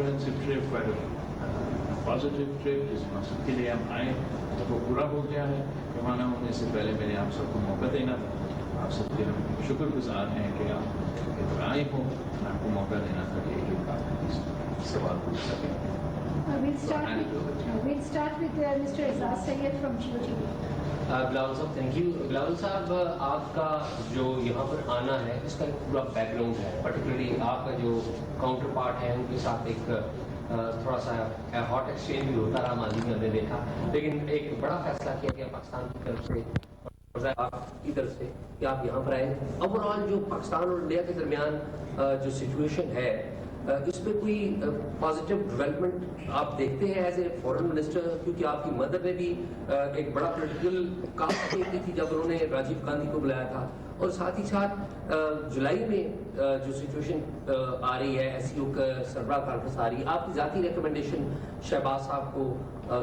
comprehensive trip, quite a positive trip. جس مقصد کے لیے ہم آئے تو وہ پورا ہو گیا ہے. روانہ ہونے سے پہلے میں نے آپ سب کو موقع دینا تھا. آپ سب کے ہم شکر گزار ہیں کہ آپ اتنا آئے ہوں. آپ کو موقع دینا تھا کہ ایک آپ سوال پوچھ سکیں. We'll start with Mr. Azaz Syed from GOTV. Bilawal صاحب تھینک یو. بلاول صاحب آپ کا جو یہاں پر آنا ہے اس کا ایک پورا بیک گراؤنڈ ہے. پرٹیکولرلی آپ کا جو کاؤنٹر پارٹ ہے ان کے ساتھ ایک تھوڑا سا ہاٹ ایکسچینج بھی ہوتا رہا ماضی میں ہم نے دیکھا, لیکن ایک بڑا فیصلہ کیا گیا پاکستان کی طرف سے آپ کی طرف سے کہ آپ یہاں پر آئے. اوور آل جو پاکستان اور انڈیا کے درمیان جو سچویشن ہے اس پہ کوئی پازیٹیو ڈیولپمنٹ آپ دیکھتے ہیں ایز اے فورن منسٹر, کیونکہ آپ کی مدر نے بھی ایک بڑا پولیٹیکل کام کی تھی جب انہوں نے راجیو گاندھی کو بلایا تھا, اور ساتھ ہی ساتھ جولائی میں جو سچویشن آ رہی ہے ایس سی او کا سربراہ کانفرنس آ رہی ہے, آپ کی ذاتی ریکمنڈیشن شہباز صاحب کو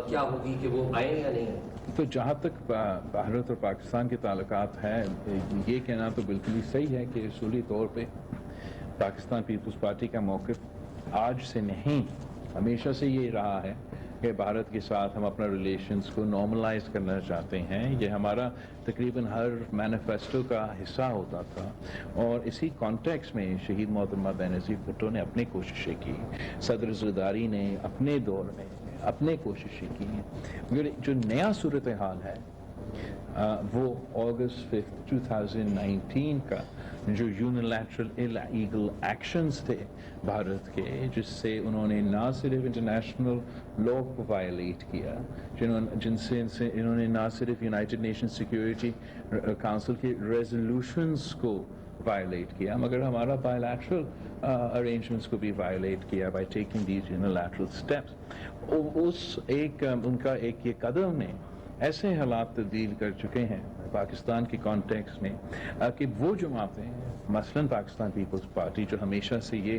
کیا ہوگی کہ وہ آئیں یا نہیں آئیں؟ تو جہاں تک بھارت اور پاکستان کے تعلقات ہیں, یہ کہنا تو بالکل ہی صحیح ہے کہ اصولی طور پہ پاکستان پیپلز پارٹی کا موقف آج سے نہیں ہمیشہ سے یہ رہا ہے کہ بھارت کے ساتھ ہم اپنا ریلیشنز کو نارملائز کرنا چاہتے ہیں. یہ ہمارا تقریباً ہر مینیفیسٹو کا حصہ ہوتا تھا, اور اسی کانٹیکس میں شہید محترمہ بینظیر بھٹو نے اپنی کوششیں کی, صدر زرداری نے اپنے دور میں اپنے کوششیں کی. مگر جو نیا صورتحال ہے وہ اگست 5 2019 کا جو یونیلیٹرل اللیگل ایکشنز تھے بھارت کے, جس سے انہوں نے نہ صرف انٹرنیشنل لا کو وائلیٹ کیا, جن سے انہوں نے نہ صرف یونائٹڈ نیشن سیکیورٹی کاؤنسل کے ریزولوشنز کو وائلیٹ کیا, مگر ہمارا بائیلیٹرل ارینجمنٹس کو بھی وائلیٹ کیا by taking these unilateral steps. ان کا ایک یہ قدم نے ایسے حالات تبدیل کر چکے ہیں پاکستان کے کانٹیکس میں کہ وہ جماعتیں مثلاً پاکستان پیپلز پارٹی جو ہمیشہ سے یہ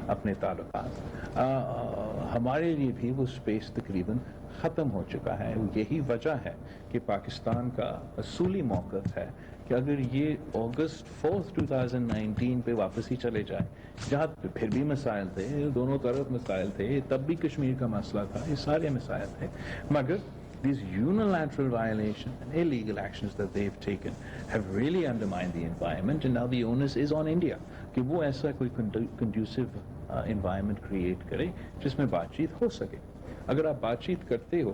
اپنے تعلقات ہمارے لیے بھی وہ اسپیس تقریباً ختم ہو چکا ہے. یہی وجہ ہے کہ پاکستان کا اصولی موقف ہے کہ اگر یہ اگست 4 2019 پہ واپس ہی چلے جائے, جہاں پھر بھی مسائل تھے, دونوں طرف مسائل تھے, تب بھی کشمیر کا مسئلہ تھا, یہ سارے مسائل تھے, مگر these unilateral violations and illegal actions that they've taken have really undermined the environment, and now the onus is on India کہ وہ ایسا کوئی conducive environment create کرے جس میں بات چیت ہو سکے. اگر آپ بات چیت کرتے ہو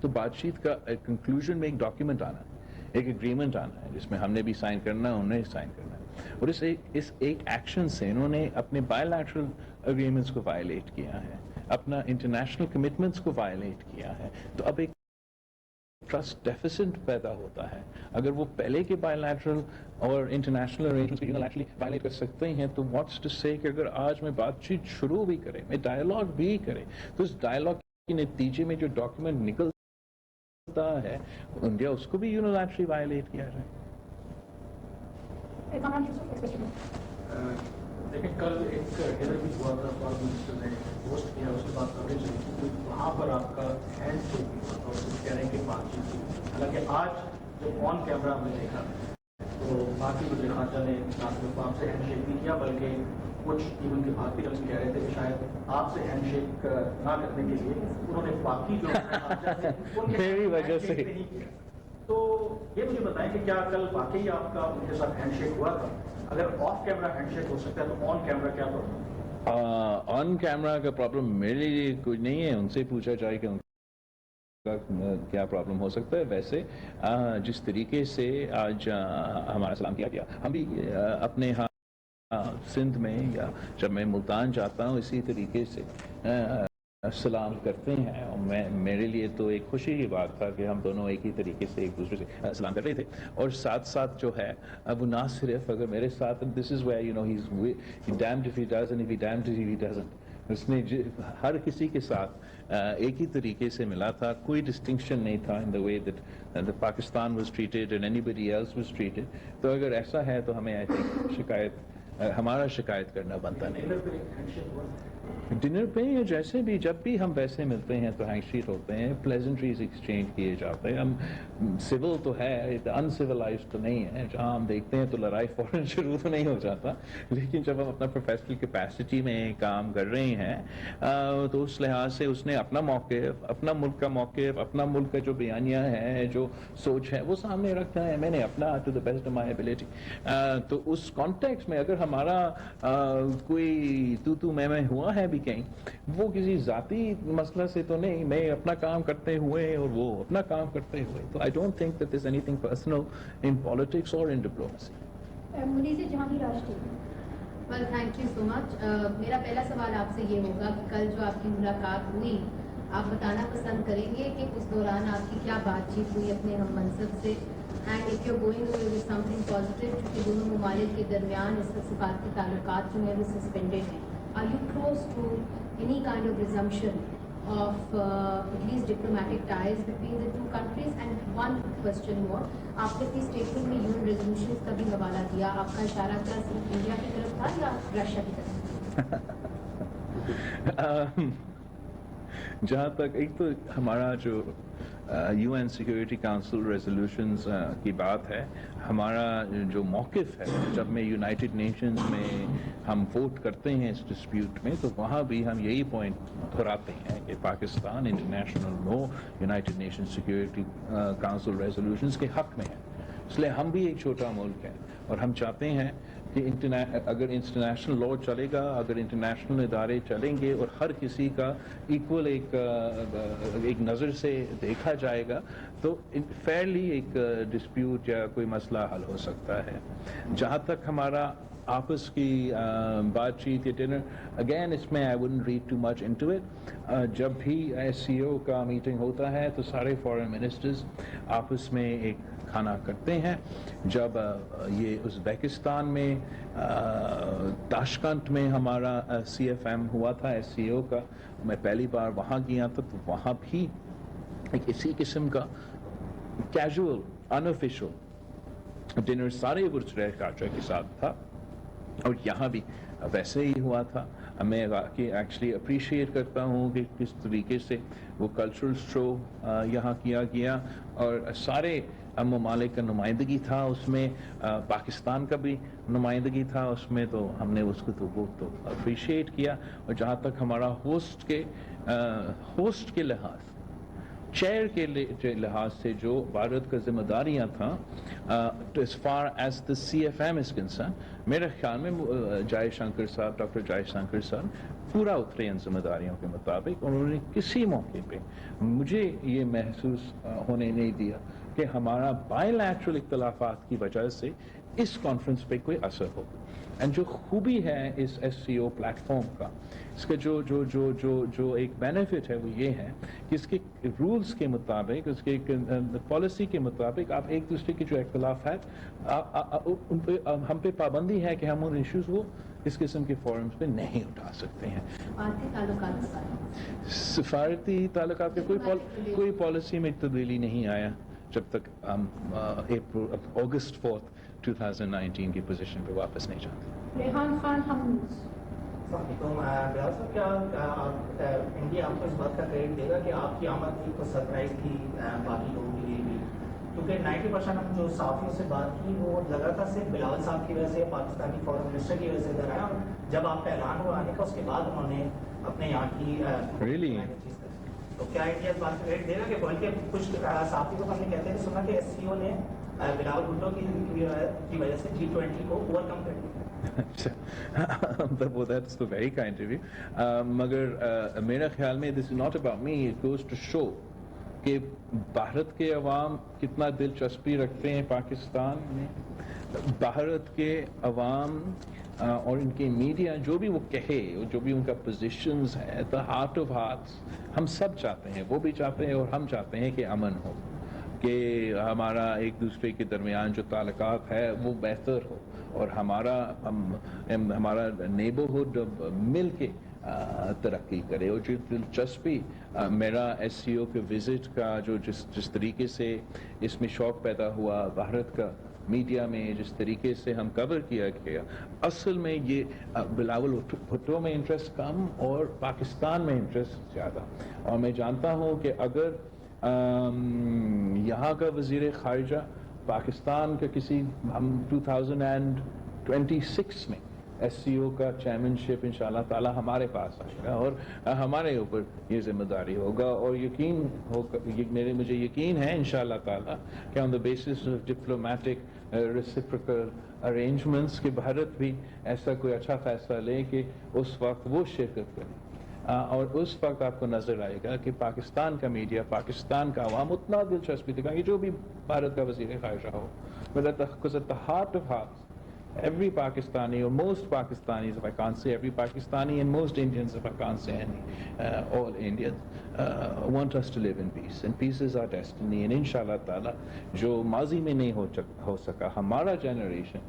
تو بات چیت کا کنکلوژن میں ایک ڈاکیومنٹ آنا ہے, ایک اگریمنٹ آنا ہے, جس میں ہم نے بھی سائن کرنا ہے, انہوں نے سائن کرنا ہے, اور اس ایک ایکشن سے انہوں نے اپنے بائیلیٹرل اگریمنٹس کو وائلیٹ کیا ہے, اپنا انٹرنیشنل کمٹمنٹس کو وائلیٹ کیا ہے. تو اب ایک ٹرسٹ ڈیفیسٹ پیدا ہوتا ہے. اگر وہ پہلے کے بائیلیٹرل اور انٹرنیشنل ارینجمنٹس کو یونیلیٹرلی وائلیٹ کر سکتے ہیں, تو واٹس ٹو سے کہ اگر آج میں بات چیت شروع بھی کرے, میں ڈائیلاگ بھی کرے, تو اس ڈائیلاگ کے نتیجے میں جو ڈاکیومنٹ نکلتا ہے انڈیا اس کو بھی یونیلیٹرلی وائلیٹ کیا جائے. لیکن کل ایک ڈنر بھی ہوا تھا, فارم منسٹر نے ہوسٹ کیا, اس کے بعد کوریج ہوئی, وہاں پر آپ کا ہینڈ شیک بھی ہوا تھا, اور کہہ رہے ہیں کہ بات چیت کی. حالانکہ آج جب آن کیمرہ ہم نے دیکھا تو باقی وزیر خارجہ نے آپ سے ہینڈ شیک نہیں کیا, بلکہ کچھ ایون کے بھارتی رقص کہہ رہے تھے کہ شاید آپ سے ہینڈ شیک نہ کرنے کے لیے انہوں نے باقی جو میری وجہ سے. تو یہ مجھے بتائیں کہ کیا کل واقعی آپ کا ان کے ساتھ ہینڈ شیک ہوا تھا؟ اگر آف کیمرہ ہینڈ شیک ہو سکتا ہے تو آن کیمرہ کیا پرابلم؟ آن کیمرہ کا پرابلم میرے لیے کوئی نہیں ہے, ان سے پوچھا جائے کہ ان کا کیا پرابلم ہو سکتا ہے. ویسے جس طریقے سے آج ہمارا سلام کیا گیا, ہم بھی اپنے ہاں سندھ میں یا جب میں ملتان جاتا ہوں اسی طریقے سے سلام کرتے ہیں, اور میرے لیے تو ایک خوشی کی بات تھا کہ ہم دونوں ایک ہی طریقے سے ایک دوسرے سے سلام کر رہے تھے. اور ساتھ ساتھ جو ہے وہ نہ صرف اگر میرے ساتھ, this is where you know he is damned if he does and if he damned if he doesn't, اس نے ہر کسی کے ساتھ ایک ہی طریقے سے ملا تھا, کوئی ڈسٹنکشن نہیں تھا in the way that Pakistan was treated and anybody else was treated. تو اگر ایسا ہے تو ہمیں آئی تھنک ہمارا شکایت کرنا بنتا نہیں. ڈنر پہ یا جیسے بھی جب بھی ہم ویسے ملتے ہیں تو ہینگ شیٹ ہوتے ہیں, پلیزنٹریز ایکسچینج کیے جاتے ہیں. ہم سول تو ہے, انسیولائز تو نہیں ہے. جہاں ہم دیکھتے ہیں تو لڑائی فوراً شروع تو نہیں ہو جاتا, لیکن جب ہم اپنا پروفیشنل کیپیسٹی میں کام کر رہے ہیں تو اس لحاظ سے اس نے اپنا موقف, اپنا ملک کا موقف, اپنا ملک کا جو بیانیہ ہے, جو سوچ ہے, وہ سامنے رکھنا ہے. میں نے اپنا to the best of my ability. تو اس کانٹیکسٹ میں اگر ہمارا کوئی تو میں ہوا ہے بھی کہیں, وہ کسی ذاتی مسئلہ سے تو نہیں, میں اپنا کام کرتے ہوئے اور وہ اپنا کام کرتے ہوئے. تو I don't think that there's anything personal in politics or in diplomacy. منیزر جہانگیر راشٹری. Well thank you so much. میرا پہلا سوال آپ سے یہ ہوگا کہ کل جو آپ کی ملاقات ہوئی, آپ بتانا پسند کریں گے کہ اس دوران آپ کی کیا بات چیت ہوئی اپنے ہم منصب سے, and if you going with some thing positive, چونکہ دونوں ممالک کے درمیان اس وقت سفارتی تعلقات جو ہیں وہ سسپینڈیڈ ہیں. Are you close to any kind of resumption of at least diplomatic ties between the two countries? And one question more, آپ نے اپنی اسٹیٹمنٹ میں UN resolutions کا بھی حوالہ دیا, آپ کا اشارہ کیا صرف انڈیا کی طرف تھا یا رشیا کی طرف؟ جہاں تک ایک تو ہمارا جو UN سیکورٹی کاؤنسل ریزولوشنز کی بات ہے, ہمارا جو موقف ہے جب میں یونائٹڈ نیشنز میں ہم ووٹ کرتے ہیں اس ڈسپیوٹ میں, تو وہاں بھی ہم یہی پوائنٹ دہراتے ہیں کہ Pakistan international law, United nation security council resolutions کے حق میں ہے. اس لیے ہم بھی ایک چھوٹا ملک ہیں اور ہم چاہتے ہیں کہ اگر انٹرنیشنل لا چلے گا, اگر انٹرنیشنل ادارے چلیں گے اور ہر کسی کا ایکول ایک نظر سے دیکھا جائے گا, تو فیئرلی ایک ڈسپیوٹ یا کوئی مسئلہ حل ہو سکتا ہے. جہاں تک ہمارا آپس کی بات چیت یا ڈنر, اگین اس میں I wouldn't read too much into it. جب بھی SCO کا میٹنگ ہوتا ہے تو سارے فارن منسٹرز آپس میں ایک کھانا کرتے ہیں. جب یہ ازبیکستان میں تاشکنت میں ہمارا CFM ہوا تھا SCO کا, میں پہلی بار وہاں گیا تھا, تو وہاں بھی ایک اسی قسم کا کیجول انآفیشل ڈنر سارے وزرائے خارجہ کے ساتھ تھا, اور یہاں بھی ویسے ہی ہوا تھا. میں ایکچولی اپریشیٹ کرتا ہوں کہ کس طریقے سے وہ کلچرل شو یہاں کیا گیا, اور سارے ممالک کا نمائندگی تھا اس میں, پاکستان کا بھی نمائندگی تھا اس میں, تو ہم نے اس کو تو اپریشیٹ کیا. اور جہاں تک ہمارا ہوسٹ کے لحاظ, چیئر کے لحاظ سے جو بھارت کا ذمہ داریاں تھا, as far as the CFM is concerned, میرے خیال میں جائے شنکر صاحب, ڈاکٹر جائے شنکر صاحب پورا اترے ان ذمہ داریوں کے مطابق. انہوں نے کسی موقع پہ مجھے یہ محسوس ہونے نہیں دیا کہ ہمارا بائی لیٹرل اختلافات کی وجہ سے اس کانفرنس پہ کوئی اثر ہو. اینڈ جو خوبی ہے اس SCO پلیٹ فارم کا, اس کا جو ایک بینیفٹ ہے وہ یہ ہے کہ اس کے رولز کے مطابق, اس کے پالیسی کے مطابق آپ ایک دوسرے کے جو اختلاف ہے ان پہ ہم پہ پابندی ہے کہ ہم ان ایشوز کو اس قسم کے فورمز پہ نہیں اٹھا سکتے ہیں. سفارتی تعلقات کے کوئی پالیسی میں تبدیلی نہیں آیا جب تک ہم اگست 4 2019 کی پوزیشن پہ واپس نہیں جاتے. ریحان خان حمود. بلاول صاحب, کیا انڈیا آپ کو اس بات کا کریڈٹ دے گا کہ آپ کی آمد کی تو سرپرائز تھی باقی لوگوں کے لیے بھی, کیونکہ 90% ہم جو صحافیوں سے بات کی وہ لگا تھا صرف بلاول صاحب کی وجہ سے, پاکستانی فارن منسٹر کی وجہ سے ادھر آیا, اور جب آپ کا اعلان ہوا آنے کا اس کے بعد انہوں نے اپنے یہاں کی تو کیا انڈیا اس بات کا کریڈٹ دے گا کہ بلکہ کچھ صحافی کو ہم نے کہتے ہیں سنا کہ SCO نے بلاول بھٹو کی وجہ سے G20 کو اوور کم کر دیا. That's very kind of you. مگر میرا خیال میں this is not about me, it goes to show کہ بھارت کے عوام کتنا دلچسپی رکھتے ہیں پاکستان میں. بھارت کے عوام اور ان کے میڈیا جو بھی وہ کہے, جو بھی ان کا پوزیشنز ہے, the heart of hearts ہم سب چاہتے ہیں, وہ بھی چاہتے ہیں اور ہم چاہتے ہیں کہ امن ہو, کہ ہمارا ایک دوسرے کے درمیان جو تعلقات ہے وہ بہتر ہو, اور ہمارا نیبرہڈ مل کے ترقی کرے. اور جو دلچسپی میرا SCO کے وزٹ کا جو جس طریقے سے اس میں شوق پیدا ہوا بھارت کا میڈیا میں جس طریقے سے ہم کور کیا گیا، اصل میں یہ بلاول بھٹو میں انٹرسٹ کم اور پاکستان میں انٹرسٹ زیادہ. اور میں جانتا ہوں کہ اگر یہاں کا وزیر خارجہ پاکستان کا کسی ہم 2026 میں ایس سی او کا چیئرمین شپ انشاءاللہ تعالی ہمارے پاس آئے گا اور ہمارے اوپر یہ ذمہ داری ہوگا، اور یقین ہوگا، مجھے یقین ہے انشاءاللہ تعالی کہ on the basis of diplomatic reciprocal arrangements کہ بھارت بھی ایسا کوئی اچھا فیصلہ لے کہ اس وقت وہ شرکت کرے، اور اس وقت آپ کو نظر آئے گا کہ پاکستان کا میڈیا، پاکستان کا عوام اتنا دلچسپی دکھائیں گے، جو بھی بھارت کا وزیر خارجہ ہو. Because at the heart of hearts, every Pakistani, or most Pakistanis, if I can't say every Pakistani, and most Indians, if I can't say any, all Indians, want us to live in peace. And peace is our destiny. And inshallah ta'ala, jo mazi mein nahi ho saka, hamara generation,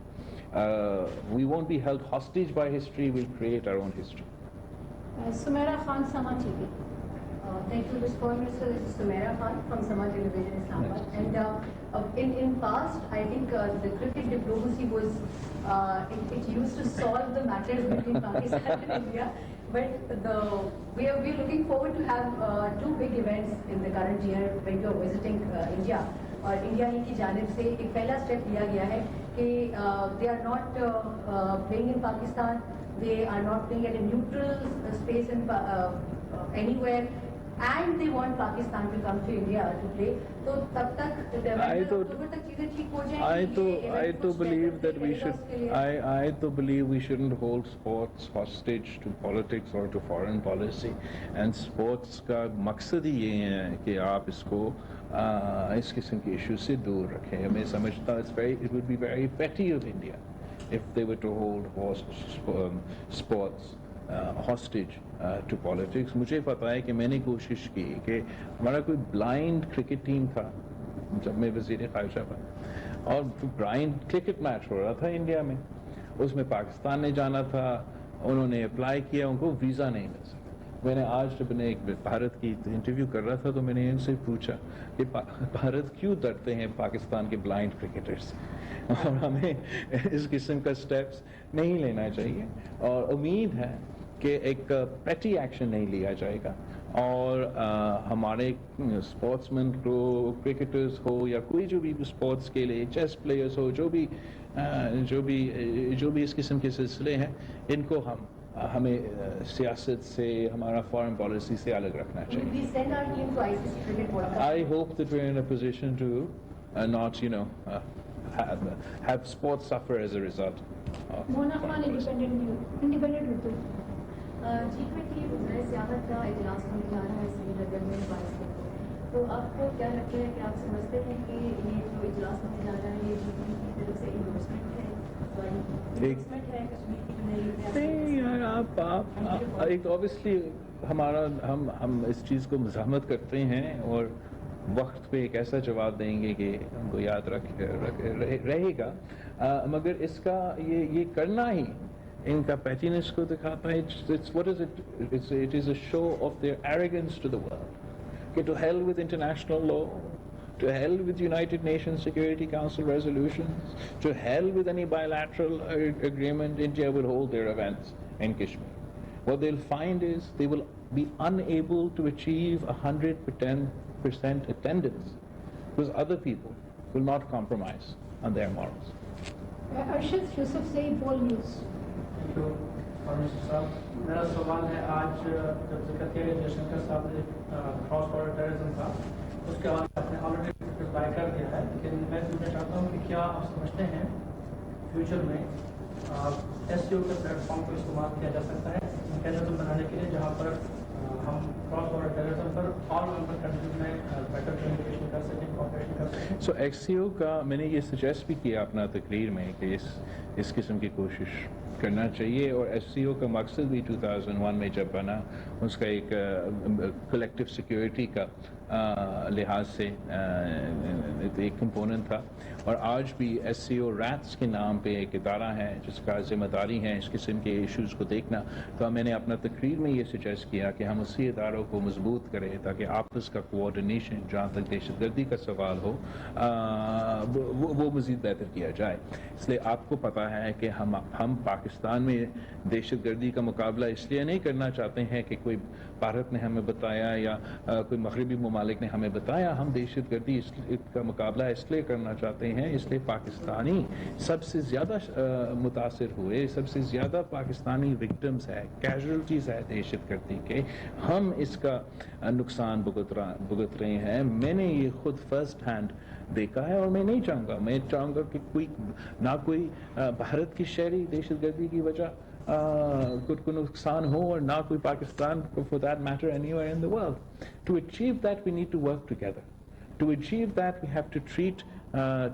we won't be held hostage by history, we'll create our own history. Sumaira Khan, Sama TV. Thank you, Mr. Prime Minister. This is Sumaira Khan from Sama Television, Islamabad. And in past, I think the cricket diplomacy was, it used to solve the matters between Pakistan and India. But we are looking forward to have two big events in the current year when you are visiting India. اور India ہی کی جانب سے ایک پہلا step لیا گیا ہے کہ they are not playing in Pakistan, they are not playing at a neutral space in anywhere, and they want Pakistan to come to India to play. تو تب تک اکتوبر تک چیزیں ٹھیک ہو جائیں گی. I believe we shouldn't hold sports hostage to politics or to foreign policy. And sports کا مقصد ہی یہ ہے کہ آپ اس کو اس قسم کے ایشو سے دور رکھیں. میں سمجھتا it would be very petty of India if they were to hold sports hostage to politics. مجھے پتا ہے کہ میں نے کوشش کی کہ ہمارا کوئی بلائنڈ کرکٹ ٹیم تھا جب میں وزیر خارجہ بنا، اور بلائنڈ کرکٹ میچ ہو رہا تھا انڈیا میں، اس میں پاکستان نے جانا تھا، انہوں نے اپلائی کیا، ان کو ویزا نہیں مل سکا. میں نے آج جب میں ایک بھارت کی انٹرویو کر رہا تھا تو میں نے ان سے پوچھا کہ بھارت کیوں ڈرتے ہیں پاکستان کے بلائنڈ کرکٹرز، اور ہمیں اس قسم کا سٹیپس نہیں لینا چاہیے. اور امید ہے کہ ایک پیٹی ایکشن نہیں لیا جائے گا، اور ہمارے اسپورٹس مین کو، کرکٹرز ہو یا کوئی جو بھی اسپورٹس کے لیے چیس پلیئرز ہو، جو بھی اس قسم کے سلسلے ہیں، ان کو ہمیں سیاست سے، ہمارا فارن پالیسی سے الگ رکھنا چاہیے. I hope that we're in a position to not, have sports suffer as a result. Mona Khan, independent Bhutto. G20 وزرائے سیاحت کا اجلاس ہونے جا رہا ہے سری نگر میں 22 کو. تو آپ کو کیا لگتا ہے کہ آپ سمجھتے ہیں کہ یہ جو اجلاس ہونے جا رہا ہے یہ G20 کی طرف سے انڈورسمنٹ ہے ایک اوبیسلی ہم اس چیز کو مزاحمت کرتے ہیں اور وقت پہ ایک ایسا جواب دیں گے کہ ہم کو یاد رہے گا، مگر اس کا یہ کرنا ہی ان کا پیٹینس کو دکھاتا ہے. It is a show of their arrogance to the world. کہ to hell with international law, to hell with United Nations Security Council resolutions, to hell with any bilateral agreement, India will hold their events in Kashmir. What they'll find is they will be unable to achieve 110% attendance because other people will not compromise on their morals. Arshad Yusuf سے بول news. میرا سوال ہے، آج جب ذکر کیا جے شنکر صاحب نے کراس بارڈر ٹیررزم کا، اس کے بعد آپ نے آلریڈی رپلائی کر دیا ہے، لیکن میں پوچھنا چاہتا ہوں کہ کیا آپ سمجھتے ہیں فیوچر میں ایس سی او کے پلیٹ فارم کو استعمال کیا جا سکتا ہے میکینزم بنانے کے لیے جہاں پر ہم کراس بارڈر ٹیررزم پر آل ممبر کنٹریز میں بیٹر کمیونیکیشن کر سکیں، کوآپریشن کر سکیں؟ سو ایس سی او کا میں نے یہ سجیسٹ بھی کیا اپنا تقریر میں کہ اس قسم کی کوشش کرنا چاہیے، اور ایس سی او کا مقصد بھی 2001 میں جب بنا، اس کا ایک کلیکٹیو سیکیورٹی کا لحاظ سے ایک کمپوننٹ تھا. اور آج بھی ایس سی او ریٹس کے نام پہ ایک ادارہ ہے جس کا ذمہ داری ہے اس قسم کے ایشوز کو دیکھنا. تو میں نے اپنا تقریر میں یہ سجیسٹ کیا کہ ہم اسی اداروں کو مضبوط کریں تاکہ آپس کا کوآرڈینیشن جہاں تک دہشت گردی کا سوال ہو وہ مزید بہتر کیا جائے. اس لیے آپ کو پتہ ہے کہ ہم پاکستان میں دہشت گردی کا مقابلہ اس لیے نہیں کرنا چاہتے ہیں کہ کوئی بھارت نے ہمیں بتایا یا کوئی مغربی ممالک نے ہمیں بتایا. ہم دہشت گردی کا مقابلہ اس لیے کرنا چاہتے ہیں اس لیے پاکستانی سب سے زیادہ متاثر ہوئے, سب سے زیادہ پاکستانی وکٹمز ہے, کیجولٹیز ہے دہشت گردی کے. ہم اس کا نقصان بھگت رہے ہیں. میں نے یہ خود فرسٹ ہینڈ دیکھا ہے اور میں نہیں چاہوں گا کہ کوئی بھارت کی شہری دہشت گردی کی وجہ کو نقصان ہو اور نہ کوئی پاکستان کو for that matter anywhere in the world. To achieve that we need to work together. To achieve that we have to treat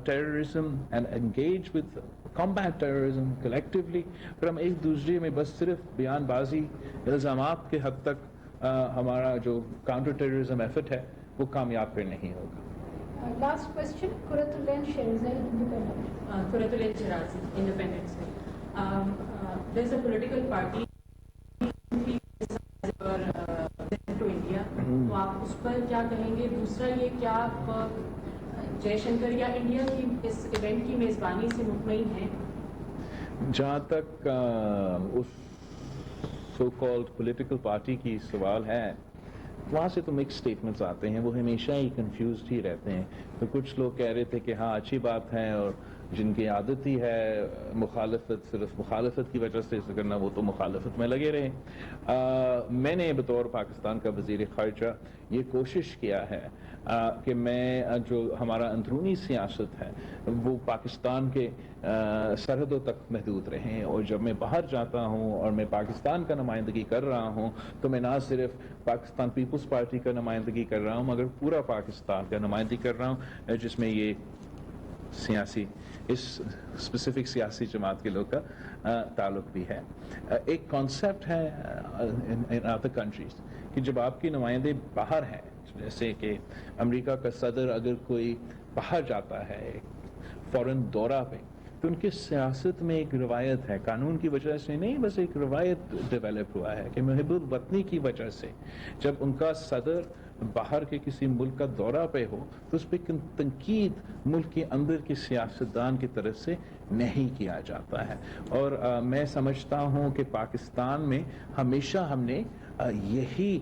terrorism and engage with combat terrorism collectively. پر ہم ایک دوسرے میں بس صرف بیان بازی الزامات کے حد تک ہمارا جو کاؤنٹر ٹیررزم ایفرٹ ہے وہ کامیاب پھر نہیں ہوگا. Last question, Kuratulain Sherazai, Independent. Kuratulain Sherazai, Independent. There's a political party to India. تو آپ اس پر کیا کہیں گے؟ دوسرا یہ کیا آپ جے شنکر یا انڈیا کی اس ایونٹ کی میزبانی سے مطمئن ہیں؟ جہاں تک اس سو کالڈ پولیٹیکل پارٹی کی سوال ہے وہاں سے تو مکس سٹیٹمنٹس آتے ہیں, وہ ہمیشہ ہی کنفیوزڈ ہی رہتے ہیں. تو کچھ لوگ کہہ رہے تھے کہ ہاں اچھی بات ہے, اور جن کی عادت ہی ہے مخالفت, صرف مخالفت کی وجہ سے کرنا, وہ تو مخالفت میں لگے رہے. میں نے بطور پاکستان کا وزیر خارجہ یہ کوشش کیا ہے کہ میں جو ہمارا اندرونی سیاست ہے وہ پاکستان کے سرحدوں تک محدود رہیں, اور جب میں باہر جاتا ہوں اور میں پاکستان کا نمائندگی کر رہا ہوں تو میں نہ صرف پاکستان پیپلز پارٹی کا نمائندگی کر رہا ہوں مگر پورا پاکستان کا نمائندگی کر رہا ہوں, جس میں یہ اس اسپیسیفک سیاسی جماعت کے لوگ کا تعلق بھی ہے. ایک کانسیپٹ ہے ان ادر کنٹریز کہ جب آپ کے نمائندے باہر ہیں, جیسے کہ امریکہ کا صدر اگر کوئی باہر جاتا ہے فورن دورہ پہ, تو ان کی سیاست میں ایک روایت ہے, قانون کی وجہ سے نہیں, بس ایک روایت ڈیولپ ہوا ہے کہ محب الوطنی کی وجہ سے جب ان کا صدر باہر کے کسی ملک کا دورہ پہ ہو تو اس پہ تنقید ملک کے اندر کے سیاستدان کی طرف سے نہیں کیا جاتا ہے. اور میں سمجھتا ہوں کہ پاکستان میں ہمیشہ ہم نے یہی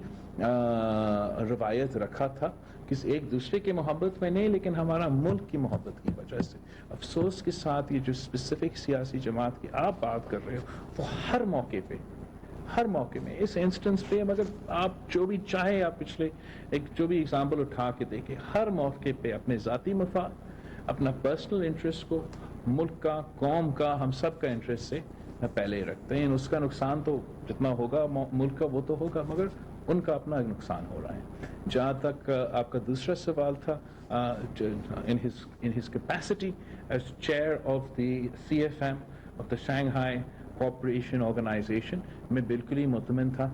روایت رکھا تھا کہ ایک دوسرے کی محبت میں نہیں لیکن ہمارا ملک کی محبت کی وجہ سے. افسوس کے ساتھ یہ جو اسپیسیفک سیاسی جماعت کی آپ بات کر رہے ہو وہ ہر موقع میں اس انسٹنس پہ, مگر آپ جو بھی چاہے آپ پچھلے جو بھی اگزامپل اٹھا کے دیکھیں, ہر موقع پہ اپنے ذاتی مفاد, اپنا پرسنل انٹرسٹ کو ملک کا, قوم کا, ہم سب کا انٹرسٹ سے پہلے رکھتے ہیں. اس کا نقصان تو جتنا ہوگا ملک کا وہ تو ہوگا, مگر ان کا اپنا نقصان ہو رہا ہے. جہاں تک آپ کا دوسرا سوال تھا, in his capacity as chair of the CFM of the Shanghai Cooperation Organization, میں بالکل ہی مطمئن تھا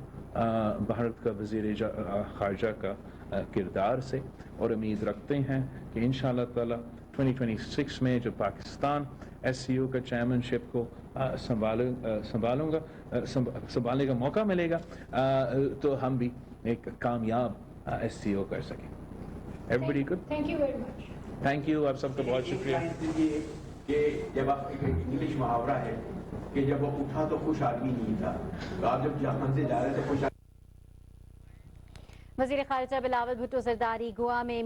بھارت کا وزیر خارجہ کا کردار سے, اور امید رکھتے ہیں کہ انشاءاللہ تعالی 2026 میں جو پاکستان ایس سی او کا چیئرمین-شپ کو سنبھالنے کا موقع ملے گا تو ہم بھی ایک کامیاب ایس سی او کر سکیں. Everybody good, Thank you very much. Thank you, آپ سب کا بہت شکریہ. کہ جب آپ انگلش محاورہ ہے کہ جب وہ اٹھا تو خوش آدمی نہیں تھا, تو آپ جب جہاں سے جا رہے تھے خوش. وزیر خارجہ بلاول بھٹو زرداری گوا میں